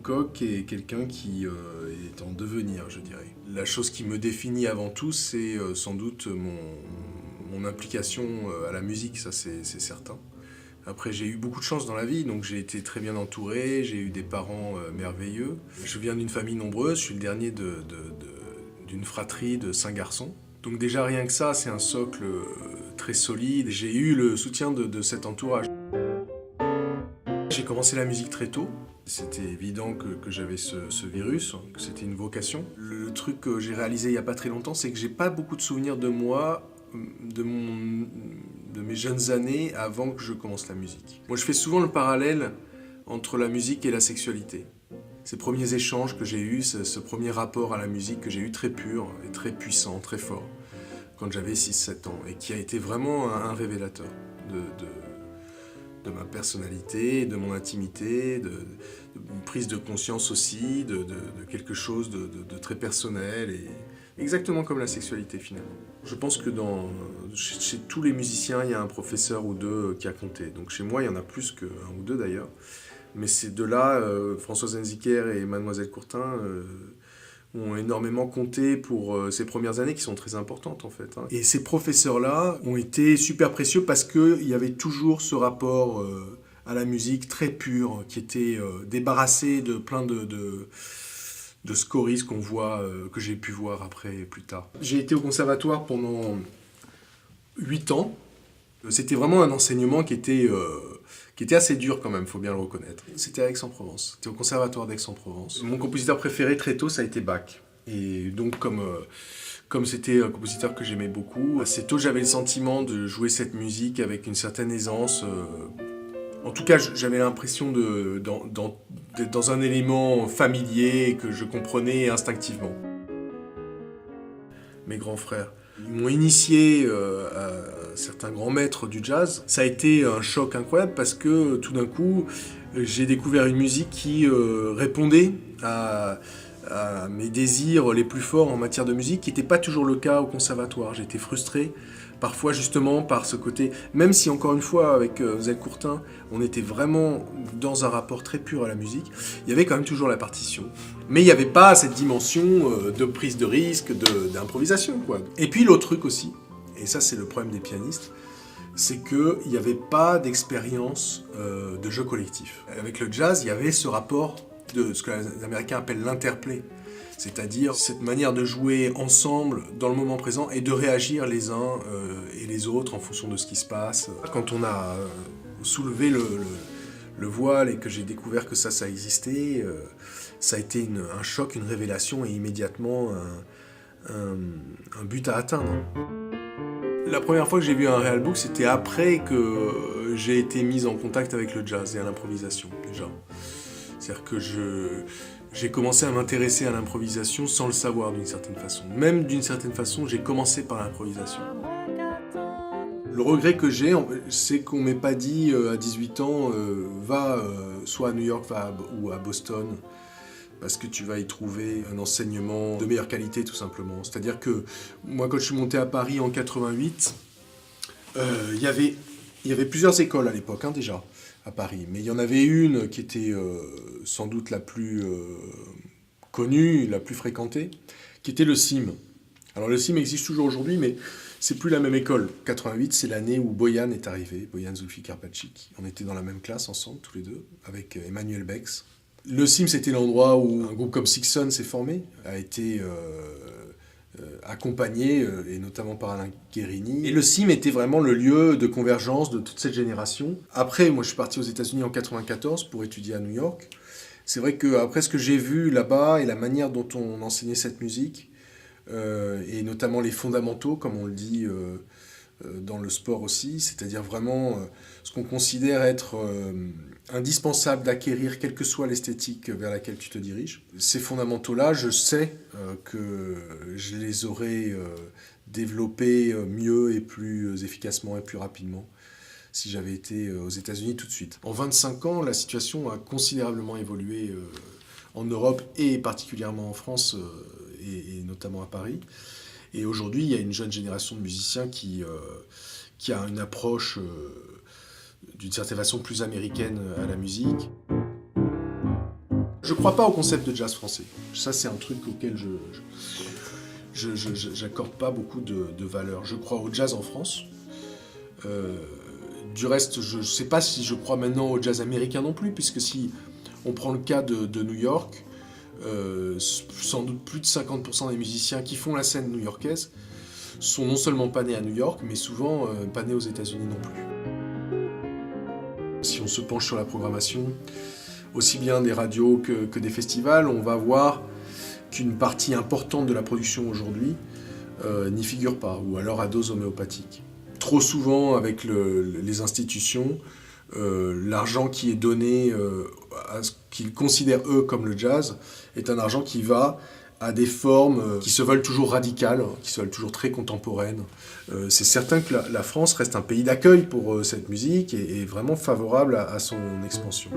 Lecoq est quelqu'un qui est en devenir, je dirais. La chose qui me définit avant tout, c'est sans doute mon implication à la musique, ça c'est certain. Après, j'ai eu beaucoup de chance dans la vie, donc j'ai été très bien entouré, j'ai eu des parents merveilleux. Je viens d'une famille nombreuse, je suis le dernier d'une fratrie de 5 garçons. Donc déjà rien que ça, c'est un socle très solide. J'ai eu le soutien de cet entourage. J'ai commencé la musique très tôt. C'était évident que j'avais ce virus, que c'était une vocation. Le truc que j'ai réalisé il n'y a pas très longtemps, c'est que j'ai pas beaucoup de souvenirs de moi, de mes jeunes années avant que je commence la musique. Moi, je fais souvent le parallèle entre la musique et la sexualité. Ces premiers échanges que j'ai eus, ce premier rapport à la musique que j'ai eu très pur et très puissant, très fort, quand j'avais 6-7 ans, et qui a été vraiment un révélateur de ma personnalité, de mon intimité, de prise de conscience aussi, de quelque chose de très personnel, et exactement comme la sexualité finalement. Je pense que chez tous les musiciens, il y a un professeur ou deux qui a compté. Donc chez moi, il y en a plus qu'un ou deux d'ailleurs. Mais ces deux-là, Françoise Henziker et Mademoiselle Courtin, ont énormément compté pour ces premières années qui sont très importantes en fait. Et ces professeurs-là ont été super précieux parce qu'il y avait toujours ce rapport à la musique très pur, qui était débarrassé de plein de scories qu'on voit, que j'ai pu voir après, plus tard. J'ai été au conservatoire pendant 8 ans. C'était vraiment un enseignement qui était assez dur quand même, il faut bien le reconnaître. C'était à Aix-en-Provence, c'était au conservatoire d'Aix-en-Provence. Mon compositeur préféré très tôt, ça a été Bach. Et donc comme c'était un compositeur que j'aimais beaucoup, assez tôt j'avais le sentiment de jouer cette musique avec une certaine aisance. En tout cas, j'avais l'impression d'être dans un élément familier et que je comprenais instinctivement. Mes grands frères m'ont initié à certains grands maîtres du jazz. Ça a été un choc incroyable parce que tout d'un coup, j'ai découvert une musique qui répondait à mes désirs les plus forts en matière de musique, qui n'était pas toujours le cas au conservatoire. J'étais frustré, parfois justement par ce côté, même si encore une fois avec Zèle Courtin, on était vraiment dans un rapport très pur à la musique, il y avait quand même toujours la partition. Mais il n'y avait pas cette dimension de prise de risque, d'improvisation, quoi. Et puis l'autre truc aussi, et ça c'est le problème des pianistes, c'est qu'il n'y avait pas d'expérience de jeu collectif. Avec le jazz, il y avait ce rapport de ce que les Américains appellent l'interplay, c'est-à-dire cette manière de jouer ensemble dans le moment présent et de réagir les uns et les autres en fonction de ce qui se passe. Quand on a soulevé le voile et que j'ai découvert que ça existait, ça a été un choc, une révélation et immédiatement un but à atteindre. La première fois que j'ai vu un real book, c'était après que j'ai été mis en contact avec le jazz et à l'improvisation, déjà. C'est-à-dire que j'ai commencé à m'intéresser à l'improvisation sans le savoir d'une certaine façon. Même d'une certaine façon, j'ai commencé par l'improvisation. Le regret que j'ai, c'est qu'on ne m'ait pas dit à 18 ans, va soit à New York ou à Boston, parce que tu vas y trouver un enseignement de meilleure qualité tout simplement. C'est-à-dire que moi quand je suis monté à Paris en 88, il y avait plusieurs écoles à l'époque déjà à Paris, mais il y en avait une qui était sans doute la plus connue, la plus fréquentée, qui était le CIM. Alors le CIM existe toujours aujourd'hui, mais c'est plus la même école. 88, c'est l'année où Boyan est arrivé, Boyan Zulfikar-Paczyk. On était dans la même classe ensemble, tous les deux, avec Emmanuel Bex. Le CIM, c'était l'endroit où un groupe comme Sixon s'est formé, a été accompagné, et notamment par Alain Guérini. Et le CIM était vraiment le lieu de convergence de toute cette génération. Après, moi, je suis parti aux États-Unis en 94 pour étudier à New York. C'est vrai qu'après ce que j'ai vu là-bas et la manière dont on enseignait cette musique, et notamment les fondamentaux, comme on le dit dans le sport aussi, c'est-à-dire vraiment ce qu'on considère être indispensable d'acquérir, quelle que soit l'esthétique vers laquelle tu te diriges. Ces fondamentaux-là, je sais que je les aurais développés mieux et plus efficacement et plus rapidement si j'avais été aux États-Unis tout de suite. En 25 ans, la situation a considérablement évolué en Europe et particulièrement en France et notamment à Paris. Et aujourd'hui, il y a une jeune génération de musiciens qui a une approche d'une certaine façon plus américaine à la musique. Je crois pas au concept de jazz français. Ça, c'est un truc auquel j'accorde pas beaucoup de valeur. Je crois au jazz en France. Du reste, je sais pas si je crois maintenant au jazz américain non plus, puisque si on prend le cas de New York, sans doute plus de 50% des musiciens qui font la scène new-yorkaise sont non seulement pas nés à New York, mais souvent pas nés aux États-Unis non plus. Si on se penche sur la programmation, aussi bien des radios que des festivals, on va voir qu'une partie importante de la production aujourd'hui n'y figure pas, ou alors à dose homéopathique. Trop souvent, avec les institutions, l'argent qui est donné à ce qu'ils considèrent eux comme le jazz est un argent qui va à des formes qui se veulent toujours radicales, qui se veulent toujours très contemporaines. C'est certain que la France reste un pays d'accueil pour cette musique et est vraiment favorable à son expansion.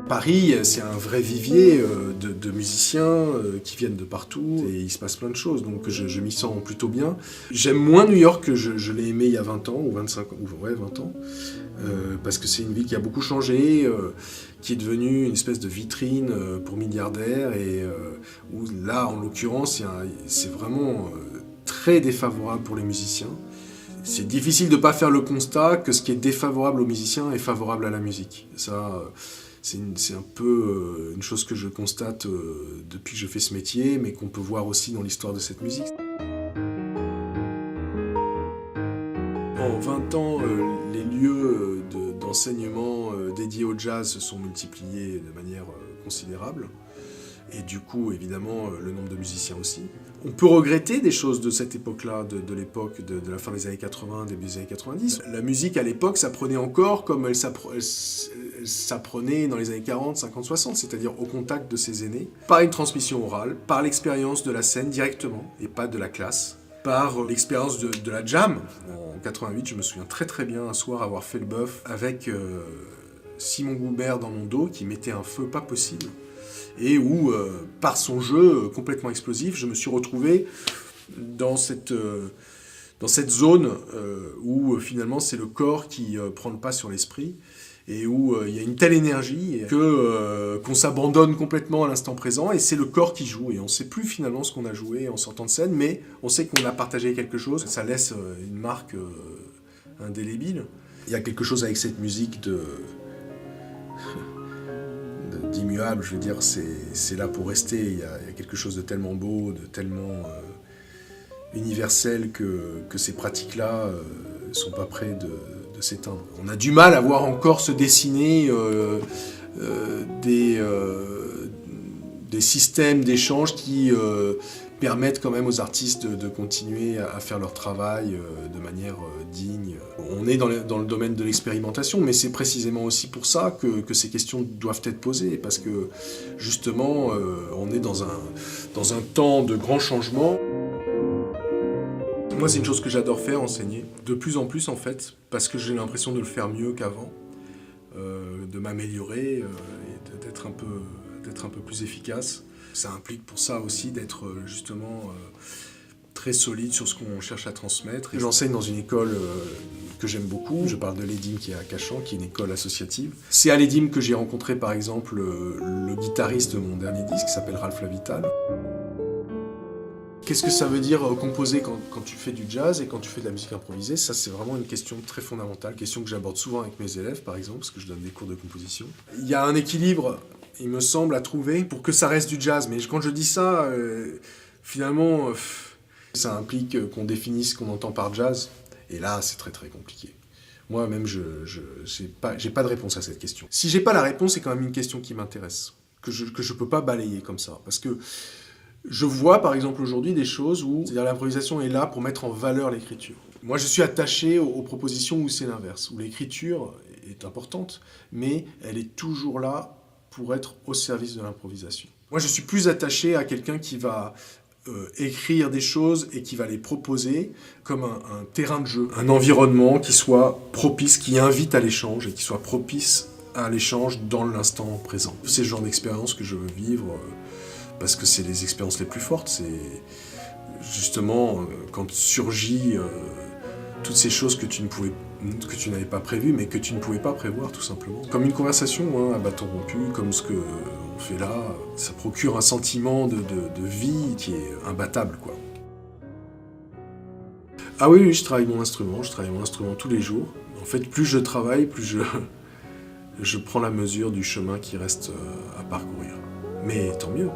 Paris, c'est un vrai vivier de musiciens qui viennent de partout et il se passe plein de choses, donc je m'y sens plutôt bien. J'aime moins New York que je l'ai aimé il y a 20 ans, ou 25 ans, ouais 20 ans, parce que c'est une ville qui a beaucoup changé, qui est devenue une espèce de vitrine pour milliardaires, et où là, en l'occurrence, c'est vraiment très défavorable pour les musiciens. C'est difficile de ne pas faire le constat que ce qui est défavorable aux musiciens est favorable à la musique. Ça, c'est un peu une chose que je constate depuis que je fais ce métier, mais qu'on peut voir aussi dans l'histoire de cette musique. En 20 ans, les lieux d'enseignement dédiés au jazz se sont multipliés de manière considérable. Et du coup, évidemment, le nombre de musiciens aussi. On peut regretter des choses de cette époque-là, de l'époque de la fin des années 80, début des années 90. La musique, à l'époque, s'apprenait encore comme elle s'apprenait dans les années 40, 50, 60, c'est-à-dire au contact de ses aînés, par une transmission orale, par l'expérience de la scène directement, et pas de la classe, par l'expérience de la jam. En 88, je me souviens très très bien, un soir, avoir fait le bœuf avec Simon Goubert dans mon dos, qui mettait un feu pas possible, et où, par son jeu complètement explosif, je me suis retrouvé dans cette zone où finalement c'est le corps qui prend le pas sur l'esprit, et où il y a une telle énergie qu'on s'abandonne complètement à l'instant présent, et c'est le corps qui joue, et on ne sait plus finalement ce qu'on a joué en sortant de scène, mais on sait qu'on a partagé quelque chose, ça laisse une marque indélébile. Il y a quelque chose avec cette musique d'immuable, je veux dire, c'est là pour rester. Il y a quelque chose de tellement beau, de tellement universel que ces pratiques-là ne sont pas près de s'éteindre. On a du mal à voir encore se dessiner des systèmes d'échange qui permettent quand même aux artistes de continuer à faire leur travail de manière digne. On est dans le domaine de l'expérimentation, mais c'est précisément aussi pour ça que ces questions doivent être posées, parce que justement, on est dans un temps de grands changements. Moi, c'est une chose que j'adore faire, enseigner, de plus en plus en fait, parce que j'ai l'impression de le faire mieux qu'avant, de m'améliorer et d'être un peu plus efficace. Ça implique pour ça aussi d'être justement très solide sur ce qu'on cherche à transmettre. J'enseigne dans une école que j'aime beaucoup. Je parle de l'EDIM qui est à Cachan, qui est une école associative. C'est à l'EDIM que j'ai rencontré par exemple le guitariste de mon dernier disque, qui s'appelle Ralph Lavital. Qu'est-ce que ça veut dire composer quand tu fais du jazz et quand tu fais de la musique improvisée? Ça, c'est vraiment une question très fondamentale, question que j'aborde souvent avec mes élèves, par exemple, parce que je donne des cours de composition. Il y a un équilibre, il me semble, à trouver pour que ça reste du jazz. Mais quand je dis ça, finalement, ça implique qu'on définisse ce qu'on entend par jazz. Et là, c'est très très compliqué. Moi-même, j'ai pas de réponse à cette question. Si j'ai pas la réponse, c'est quand même une question qui m'intéresse, que je peux pas balayer comme ça. Parce que je vois par exemple aujourd'hui des choses où l'improvisation est là pour mettre en valeur l'écriture. Moi je suis attaché aux propositions où c'est l'inverse, où l'écriture est importante, mais elle est toujours là pour être au service de l'improvisation. Moi je suis plus attaché à quelqu'un qui va écrire des choses et qui va les proposer comme un terrain de jeu, un environnement qui soit propice, qui invite à l'échange et qui soit propice à l'échange dans l'instant présent. C'est le genre d'expérience que je veux vivre parce que c'est les expériences les plus fortes. C'est justement quand surgit toutes ces choses que tu n'avais pas prévues, mais que tu ne pouvais pas prévoir tout simplement. Comme une conversation hein, à bâton rompu, comme ce qu'on fait là, ça procure un sentiment de vie qui est imbattable, quoi. Ah oui, oui, je travaille mon instrument tous les jours. En fait, plus je travaille, plus je prends la mesure du chemin qui reste à parcourir. Mais tant mieux.